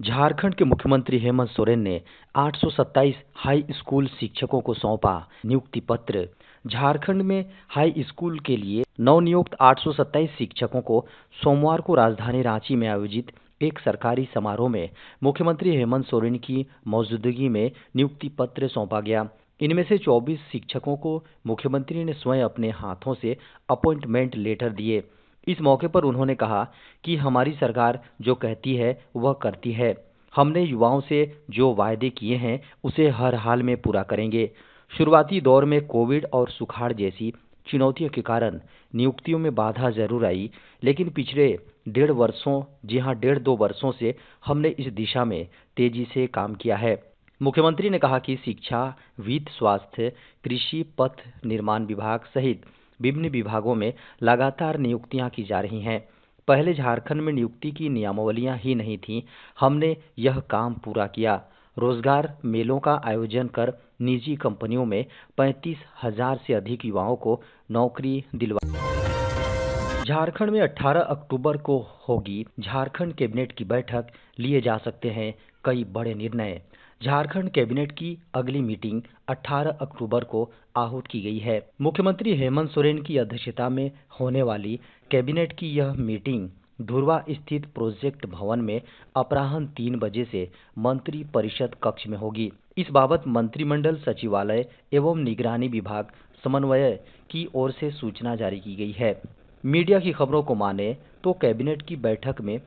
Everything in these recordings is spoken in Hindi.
झारखंड के मुख्यमंत्री हेमंत सोरेन ने 827 हाई स्कूल शिक्षकों को सौंपा नियुक्ति पत्र। झारखंड में हाई स्कूल के लिए नवनियुक्त 827 शिक्षकों को सोमवार को राजधानी रांची में आयोजित एक सरकारी समारोह में मुख्यमंत्री हेमंत सोरेन की मौजूदगी में नियुक्ति पत्र सौंपा गया। इनमें से 24 शिक्षकों को मुख्यमंत्री ने स्वयं अपने हाथों से अपॉइंटमेंट लेटर दिए। इस मौके पर उन्होंने कहा कि हमारी सरकार जो कहती है वह करती है। हमने युवाओं से जो वायदे किए हैं उसे हर हाल में पूरा करेंगे। शुरुआती दौर में कोविड और सुखाड़ जैसी चुनौतियों के कारण नियुक्तियों में बाधा जरूर आई, लेकिन पिछले 1.5-2 वर्षों से हमने इस दिशा में तेजी से काम किया है। मुख्यमंत्री ने कहा कि शिक्षा, वित्त, स्वास्थ्य, कृषि, पथ निर्माण विभाग सहित विभिन्न विभागों में लगातार नियुक्तियां की जा रही हैं। पहले झारखंड में नियुक्ति की नियमावलियां ही नहीं थीं, हमने यह काम पूरा किया। रोजगार मेलों का आयोजन कर निजी कंपनियों में 35,000 से अधिक युवाओं को नौकरी दिलवा। झारखंड में 18 अक्टूबर को होगी झारखंड कैबिनेट की बैठक, लिए जा सकते हैं कई बड़े निर्णय। झारखंड कैबिनेट की अगली मीटिंग 18 अक्टूबर को आहूत की गई है। मुख्यमंत्री हेमंत सोरेन की अध्यक्षता में होने वाली कैबिनेट की यह मीटिंग धुर्वा स्थित प्रोजेक्ट भवन में अपराह्न 3 बजे से मंत्री परिषद कक्ष में होगी। इस बाबत मंत्रिमंडल सचिवालय एवं निगरानी विभाग समन्वय की ओर से सूचना जारी की गई है। मीडिया की खबरों को माने तो कैबिनेट की बैठक में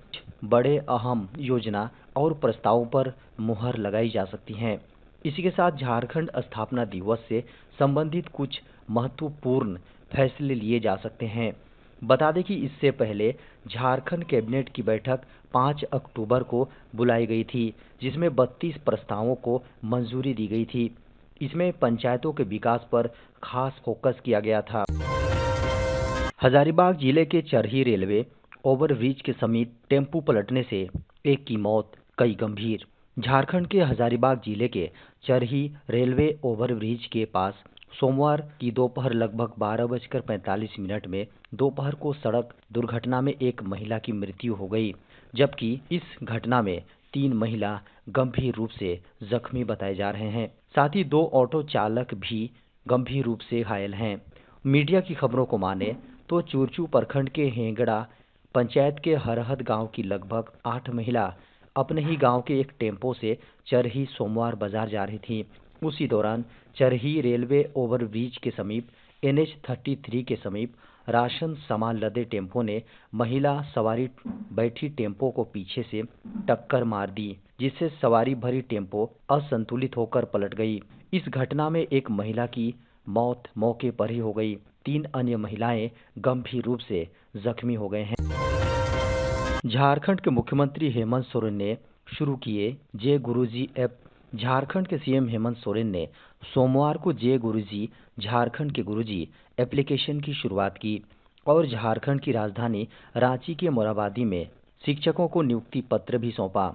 बड़े अहम योजना और प्रस्तावों पर मुहर लगाई जा सकती है। इसी के साथ झारखंड स्थापना दिवस से संबंधित कुछ महत्वपूर्ण फैसले लिए जा सकते हैं। बता दें कि इससे पहले झारखंड कैबिनेट की बैठक 5 अक्टूबर को बुलाई गई थी, जिसमें 32 प्रस्तावों को मंजूरी दी गई थी। इसमें पंचायतों के विकास पर खास फोकस किया गया था। हजारीबाग जिले के चरही रेलवे ओवरब्रिज के समीप टेम्पू पलटने से एक की मौत, कई गंभीर। झारखंड के हजारीबाग जिले के चरही रेलवे ओवरब्रिज के पास सोमवार की दोपहर लगभग 12:45 में दोपहर को सड़क दुर्घटना में एक महिला की मृत्यु हो गई, जबकि इस घटना में 3 महिला गंभीर रूप से जख्मी बताए जा रहे हैं। साथ ही 2 ऑटो चालक भी गंभीर रूप से घायल हैं। मीडिया की खबरों को माने तो चुरचू प्रखंड के हेंगड़ा पंचायत के हरहद गांव की लगभग 8 महिला अपने ही गांव के एक टेम्पो से चरही सोमवार बाजार जा रही थी। उसी दौरान चरही रेलवे ओवरब्रिज के समीप NH 33 के समीप राशन सामान लदे टेम्पो ने महिला सवारी बैठी टेम्पो को पीछे से टक्कर मार दी, जिससे सवारी भरी टेम्पो असंतुलित होकर पलट गई। इस घटना में एक महिला की मौत मौके पर ही हो गई। 3 अन्य महिलाएं गंभीर रूप से जख्मी हो गए हैं। झारखंड के मुख्यमंत्री हेमंत सोरेन ने शुरू किए जय गुरुजी ऐप। झारखंड के सीएम हेमंत सोरेन ने सोमवार को जय गुरुजी झारखंड के गुरुजी एप्लीकेशन की शुरुआत की और झारखंड की राजधानी रांची के मोरहाबादी में शिक्षकों को नियुक्ति पत्र भी सौंपा।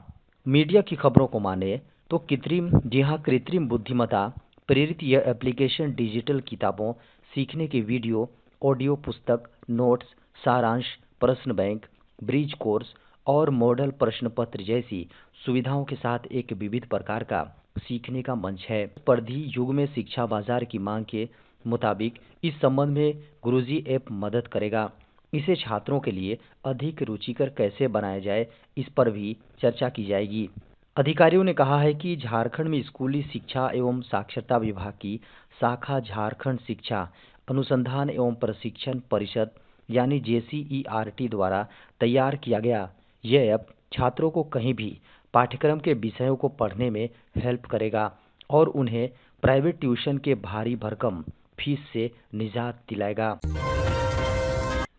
मीडिया की खबरों को माने तो कृत्रिम बुद्धिमत्ता प्रेरित यह एप्लीकेशन डिजिटल किताबों, सीखने के वीडियो, ऑडियो पुस्तक, नोट्स, सारांश, प्रश्न बैंक, ब्रिज कोर्स और मॉडल प्रश्न पत्र जैसी सुविधाओं के साथ एक विविध प्रकार का सीखने का मंच है। स्पर्धी युग में शिक्षा बाजार की मांग के मुताबिक इस संबंध में गुरुजी ऐप मदद करेगा। इसे छात्रों के लिए अधिक रुचिकर कैसे बनाया जाए, इस पर भी चर्चा की जाएगी। अधिकारियों ने कहा है कि झारखंड में स्कूली शिक्षा एवं साक्षरता विभाग की शाखा झारखंड शिक्षा अनुसंधान एवं प्रशिक्षण परिषद यानी JCERT द्वारा तैयार किया गया यह ऐप छात्रों को कहीं भी पाठ्यक्रम के विषयों को पढ़ने में हेल्प करेगा और उन्हें प्राइवेट ट्यूशन के भारी भरकम फीस से निजात दिलाएगा।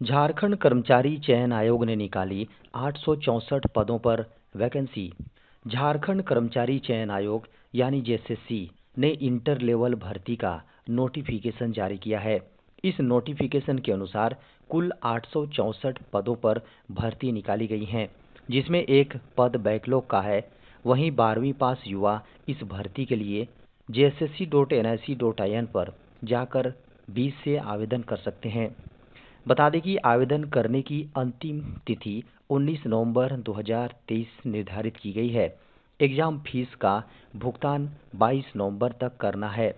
झारखंड कर्मचारी चयन आयोग ने निकाली 864 पदों पर वैकेंसी। झारखंड कर्मचारी चयन आयोग यानी JSC ने इंटर लेवल भर्ती का नोटिफिकेशन जारी किया है। इस नोटिफिकेशन के अनुसार कुल 864 पदों पर भर्ती निकाली गई है, जिसमें एक पद बैकलॉग का है। वहीं 12वीं पास युवा इस भर्ती के लिए jssc.nic.in पर जाकर 20 से आवेदन कर सकते हैं। बता दें कि आवेदन करने की अंतिम तिथि 19 नवंबर 2023 निर्धारित की गई है। एग्जाम फीस का भुगतान 22 नवंबर तक करना है।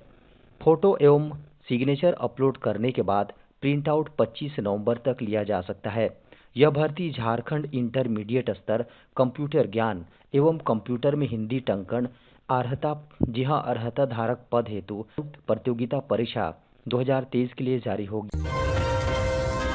फोटो एवं सिग्नेचर अपलोड करने के बाद प्रिंट आउट 25 नवंबर तक लिया जा सकता है। यह भर्ती झारखंड इंटरमीडिएट स्तर कंप्यूटर ज्ञान एवं कंप्यूटर में हिंदी टंकण अर्हता धारक पद हेतु प्रतियोगिता परीक्षा 2023 के लिए जारी होगी।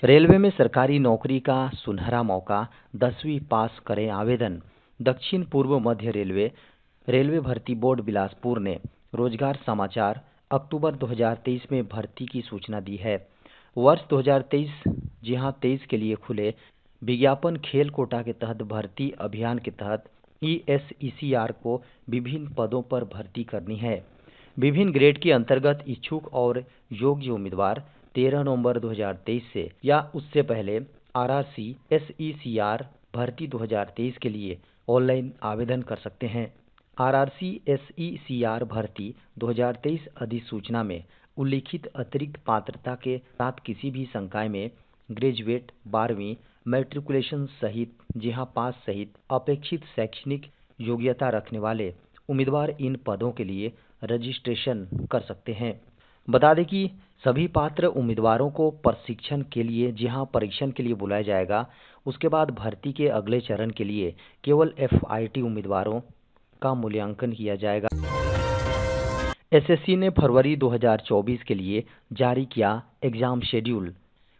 रेलवे में सरकारी नौकरी का सुनहरा मौका, 10वीं पास करें आवेदन। दक्षिण पूर्व मध्य रेलवे भर्ती बोर्ड बिलासपुर ने रोजगार समाचार अक्टूबर 2023 में भर्ती की सूचना दी है। वर्ष 2023 23 के लिए खुले विज्ञापन खेल कोटा के तहत भर्ती अभियान के तहत ESECR को विभिन्न पदों पर भर्ती करनी है। विभिन्न ग्रेड के अंतर्गत इच्छुक और योग्य उम्मीदवार 13 नवंबर 2023 से या उससे पहले RRC SECR भर्ती 2023 के लिए ऑनलाइन आवेदन कर सकते हैं। RRC SECR भर्ती 2023 अधिसूचना में उल्लिखित अतिरिक्त पात्रता के साथ किसी भी संकाय में ग्रेजुएट 12वीं मैट्रिकुलेशन सहित पास सहित अपेक्षित शैक्षणिक योग्यता रखने वाले उम्मीदवार इन पदों के लिए रजिस्ट्रेशन कर सकते हैं। बता दें कि सभी पात्र उम्मीदवारों को प्रशिक्षण के लिए परीक्षण के लिए बुलाया जाएगा। उसके बाद भर्ती के अगले चरण के लिए केवल FIT उम्मीदवारों का मूल्यांकन किया जाएगा। SSC ने फरवरी 2024 के लिए जारी किया एग्जाम शेड्यूल।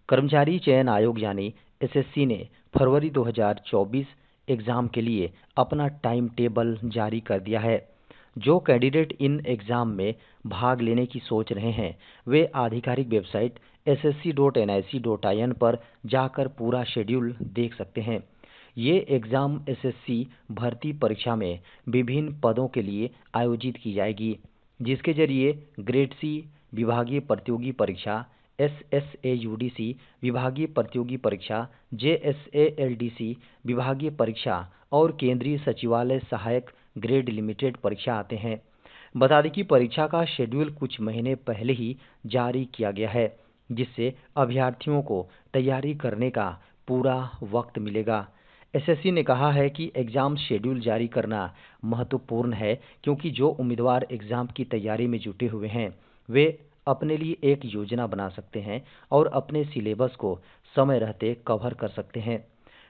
कर्मचारी चयन आयोग यानी SSC ने फरवरी 2024 एग्जाम के लिए अपना टाइम टेबल जारी कर दिया है। जो कैंडिडेट इन एग्जाम में भाग लेने की सोच रहे हैं वे आधिकारिक वेबसाइट ssc.nic.in पर जाकर पूरा शेड्यूल देख सकते हैं। ये एग्जाम SSC भर्ती परीक्षा में विभिन्न पदों के लिए आयोजित की जाएगी, जिसके जरिए ग्रेड C विभागीय प्रतियोगी परीक्षा, SSAUDC विभागीय प्रतियोगी परीक्षा, JSALDC विभागीय परीक्षा और केंद्रीय सचिवालय सहायक ग्रेड लिमिटेड परीक्षा आते हैं। बता दें कि परीक्षा का शेड्यूल कुछ महीने पहले ही जारी किया गया है, जिससे अभ्यर्थियों को तैयारी करने का पूरा वक्त मिलेगा। SSC ने कहा है कि एग्जाम शेड्यूल जारी करना महत्वपूर्ण है, क्योंकि जो उम्मीदवार एग्जाम की तैयारी में जुटे हुए हैं वे अपने लिए एक योजना बना सकते हैं और अपने सिलेबस को समय रहते कवर कर सकते हैं।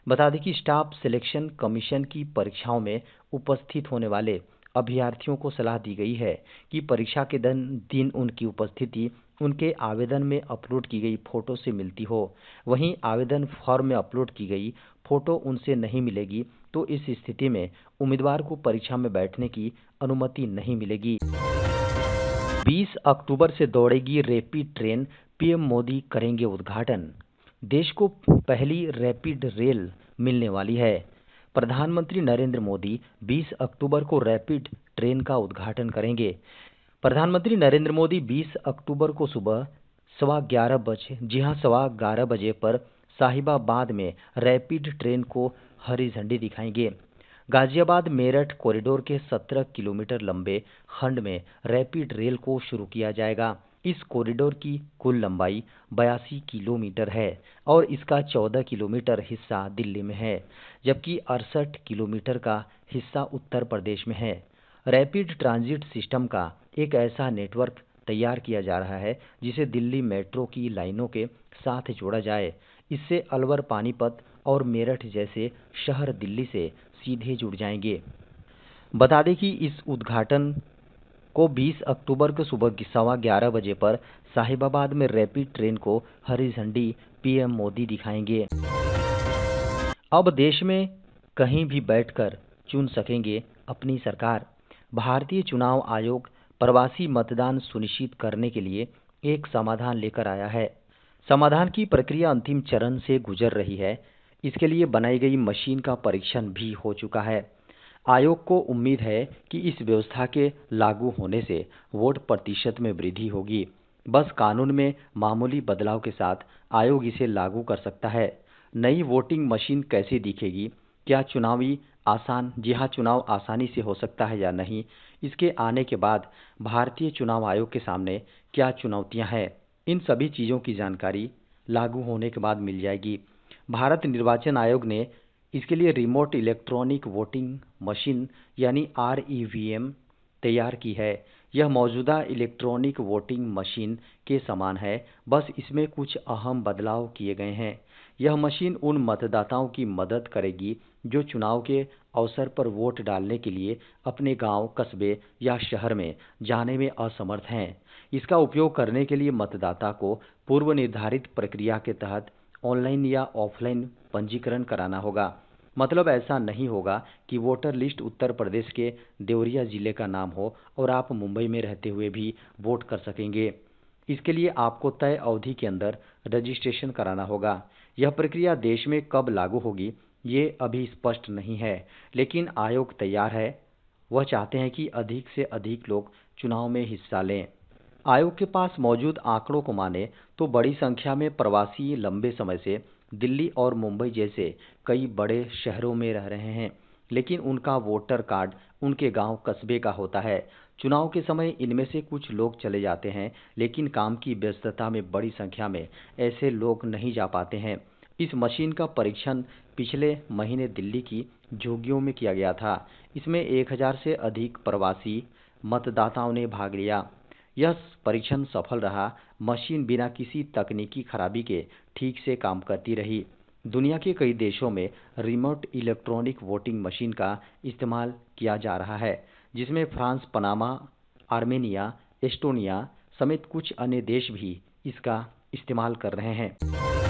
बता दें कि स्टाफ सिलेक्शन कमीशन की परीक्षाओं में उपस्थित होने वाले अभ्यर्थियों को सलाह दी गई है कि परीक्षा के दिन उनकी उपस्थिति उनके आवेदन में अपलोड की गई फोटो से मिलती हो। वहीं आवेदन फॉर्म में अपलोड की गई फोटो उनसे नहीं मिलेगी तो इस स्थिति में उम्मीदवार को परीक्षा में बैठने की अनुमति नहीं मिलेगी। 20 अक्टूबर से दौड़ेगी रैपिड ट्रेन, PM मोदी करेंगे उद्घाटन। देश को पहली रैपिड रेल मिलने वाली है। प्रधानमंत्री नरेंद्र मोदी 20 अक्टूबर को रैपिड ट्रेन का उद्घाटन करेंगे। प्रधानमंत्री नरेंद्र मोदी 20 अक्टूबर को सुबह 11:15 बजे पर साहिबाबाद में रैपिड ट्रेन को हरी झंडी दिखाएंगे। गाजियाबाद मेरठ कॉरिडोर के 17 किलोमीटर लंबे खंड में रैपिड रेल को शुरू किया जाएगा। इस कॉरिडोर की कुल लंबाई 82 किलोमीटर है और इसका 14 किलोमीटर हिस्सा दिल्ली में है, जबकि 68 किलोमीटर का हिस्सा उत्तर प्रदेश में है। रैपिड ट्रांजिट सिस्टम का एक ऐसा नेटवर्क तैयार किया जा रहा है जिसे दिल्ली मेट्रो की लाइनों के साथ जोड़ा जाए। इससे अलवर, पानीपत और मेरठ जैसे शहर दिल्ली से सीधे जुड़ जाएंगे। बता दें कि इस उद्घाटन को 20 अक्टूबर को सुबह 11:15 बजे पर साहिबाबाद में रैपिड ट्रेन को हरी झंडी PM मोदी दिखाएंगे। अब देश में कहीं भी बैठकर चुन सकेंगे अपनी सरकार। भारतीय चुनाव आयोग प्रवासी मतदान सुनिश्चित करने के लिए एक समाधान लेकर आया है। समाधान की प्रक्रिया अंतिम चरण से गुजर रही है। इसके लिए बनाई गई मशीन का परीक्षण भी हो चुका है। आयोग को उम्मीद है कि इस व्यवस्था के लागू होने से वोट प्रतिशत में वृद्धि होगी। बस कानून में मामूली बदलाव के साथ आयोग इसे लागू कर सकता है। नई वोटिंग मशीन कैसी दिखेगी, क्या चुनाव आसानी से हो सकता है या नहीं, इसके आने के बाद भारतीय चुनाव आयोग के सामने क्या चुनौतियां हैं, इन सभी चीज़ों की जानकारी लागू होने के बाद मिल जाएगी। भारत निर्वाचन आयोग ने इसके लिए रिमोट इलेक्ट्रॉनिक वोटिंग मशीन यानी REVM तैयार की है। यह मौजूदा इलेक्ट्रॉनिक वोटिंग मशीन के समान है, बस इसमें कुछ अहम बदलाव किए गए हैं। यह मशीन उन मतदाताओं की मदद करेगी जो चुनाव के अवसर पर वोट डालने के लिए अपने गांव, कस्बे या शहर में जाने में असमर्थ हैं। इसका उपयोग करने के लिए मतदाता को पूर्व निर्धारित प्रक्रिया के तहत ऑनलाइन या ऑफलाइन पंजीकरण कराना होगा। मतलब ऐसा नहीं होगा कि वोटर लिस्ट उत्तर प्रदेश के देवरिया जिले का नाम हो और आप मुंबई में रहते हुए भी वोट कर सकेंगे। इसके लिए आपको तय अवधि के अंदर रजिस्ट्रेशन कराना होगा। यह प्रक्रिया देश में कब लागू होगी, ये अभी स्पष्ट नहीं है, लेकिन आयोग तैयार है। वह चाहते हैं कि अधिक से अधिक लोग चुनाव में हिस्सा लें। आयोग के पास मौजूद आंकड़ों को माने तो बड़ी संख्या में प्रवासी लंबे समय से दिल्ली और मुंबई जैसे कई बड़े शहरों में रह रहे हैं, लेकिन उनका वोटर कार्ड उनके गांव, कस्बे का होता है। चुनाव के समय इनमें से कुछ लोग चले जाते हैं, लेकिन काम की व्यस्तता में बड़ी संख्या में ऐसे लोग नहीं जा पाते हैं। इस मशीन का परीक्षण पिछले महीने दिल्ली की झुग्गियों में किया गया था। इसमें 1000 से अधिक प्रवासी मतदाताओं ने भाग लिया। यह परीक्षण सफल रहा। मशीन बिना किसी तकनीकी खराबी के ठीक से काम करती रही। दुनिया के कई देशों में रिमोट इलेक्ट्रॉनिक वोटिंग मशीन का इस्तेमाल किया जा रहा है, जिसमें फ्रांस, पनामा, आर्मेनिया, एस्टोनिया समेत कुछ अन्य देश भी इसका इस्तेमाल कर रहे हैं।